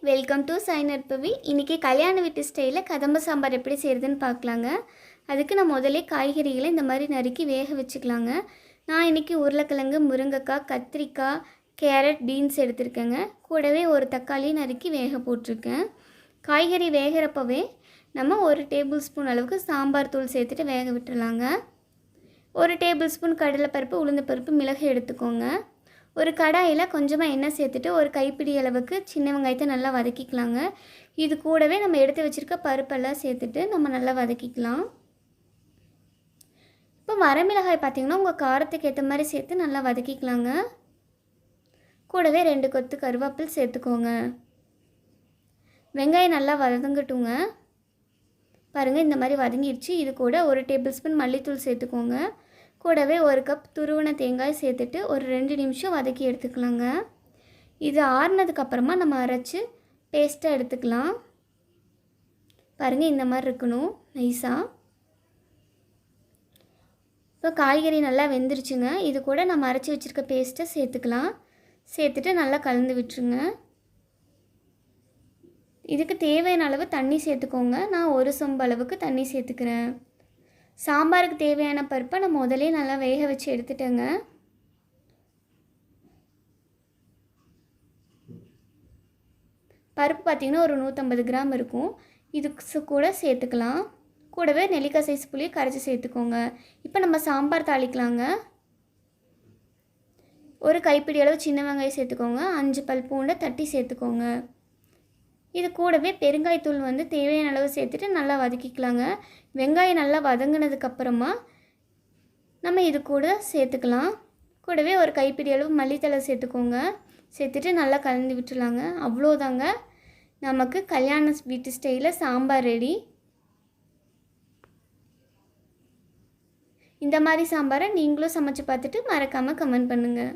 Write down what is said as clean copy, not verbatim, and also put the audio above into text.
Welcome to Sai நற்பவி. இன்றைக்கி கல்யாண வீட்டு ஸ்டைலில் கதம்ப சாம்பார் எப்படி செய்கிறதுன்னு பார்க்கலாங்க. அதுக்கு நான் முதலே காய்கறிகளை இந்த மாதிரி நறுக்கி வேக வச்சுக்கலாங்க. நான் இன்றைக்கி உருளைக்கிழங்கு, முருங்கைக்காய், கத்திரிக்காய், கேரட், பீன்ஸ் எடுத்துருக்கேங்க. கூடவே ஒரு தக்காளி நறுக்கி வேக போட்டிருக்கேன். காய்கறி வேகிறப்பவே நம்ம 1 டேபிள் ஸ்பூன் அளவுக்கு சாம்பார் தூள் சேர்த்துட்டு வேக விட்டுடலாங்க. 1 டேபிள் ஸ்பூன் கடலைப்பருப்பு, உளுந்தப்பருப்பு, மிளகு எடுத்துக்கோங்க. ஒரு கடாயில் கொஞ்சமாக எண்ணெய் சேர்த்துட்டு ஒரு கைப்பிடி அளவுக்கு சின்ன வெங்காயத்தை நல்லா வதக்கிக்கலாங்க. இது கூடவே நம்ம எடுத்து வச்சுருக்க பருப்பெல்லாம் சேர்த்துட்டு நம்ம நல்லா வதக்கிக்கலாம். இப்போ வரமிளகாய் பார்த்திங்கன்னா உங்கள் காரத்துக்கு ஏற்ற மாதிரி சேர்த்து நல்லா வதக்கிக்கலாங்க. கூடவே 2 கொத்து கருவேப்பில் சேர்த்துக்கோங்க. வெங்காயம் நல்லா வதங்கட்டுங்க. பாருங்கள், இந்த மாதிரி வதங்கிடுச்சு. இது கூட 1 டேபிள் ஸ்பூன் மல்லித்தூள் சேர்த்துக்கோங்க. கூடவே 1 கப் துருவன தேங்காய் சேர்த்துட்டு ஒரு 2 நிமிஷம் வதக்கி எடுத்துக்கலாங்க. இது ஆறுனதுக்கப்புறமா நம்ம அரைச்சி பேஸ்ட்டாக எடுத்துக்கலாம். பாருங்கள், இந்த மாதிரி இருக்கணும் நைஸாக. இப்போ காய்கறி நல்லா வெந்துருச்சுங்க. இது கூட நம்ம அரைச்சி வச்சுருக்க பேஸ்ட்டை சேர்த்துக்கலாம். சேர்த்துட்டு நல்லா கலந்து விட்டுருங்க. இதுக்கு தேவையான அளவு தண்ணி சேர்த்துக்கோங்க. நான் 1 சொம்பு அளவுக்கு தண்ணி சேர்த்துக்கிறேன். சாம்பாருக்கு தேவையான பருப்பை நான் முதலே நல்லா வேக வச்சு எடுத்துட்டேங்க. பருப்பு பார்த்திங்கன்னா ஒரு 150 கிராம் இருக்கும். இதுக்கு கூட சேர்த்துக்கலாம். கூடவே நெல்லிக்காய் சைஸ் புளியை கரைச்சி சேர்த்துக்கோங்க. இப்போ நம்ம சாம்பார் தாளிக்கலாங்க. ஒரு கைப்பிடி அளவு சின்ன வெங்காயம் சேர்த்துக்கோங்க. 5 பல் பூண்டை தட்டி சேர்த்துக்கோங்க. இது கூடவே பெருங்காயத்தூள் தேவையான அளவு சேர்த்துட்டு நல்லா வதக்கிக்கலாங்க. வெங்காயம் நல்லா வதங்கினதுக்கப்புறமா நம்ம இது கூட சேர்த்துக்கலாம். கூடவே ஒரு கைப்பிடி அளவு மல்லித்தழை சேர்த்துக்கோங்க. சேர்த்துட்டு நல்லா கலந்து விட்டுலாங்க. அவ்வளோதாங்க, நமக்கு கல்யாண வீட்டு ஸ்டைலில் சாம்பார் ரெடி. இந்த மாதிரி சாம்பாரை நீங்களும் சமைச்சு பார்த்துட்டு மறக்காமல் கமெண்ட் பண்ணுங்கள்.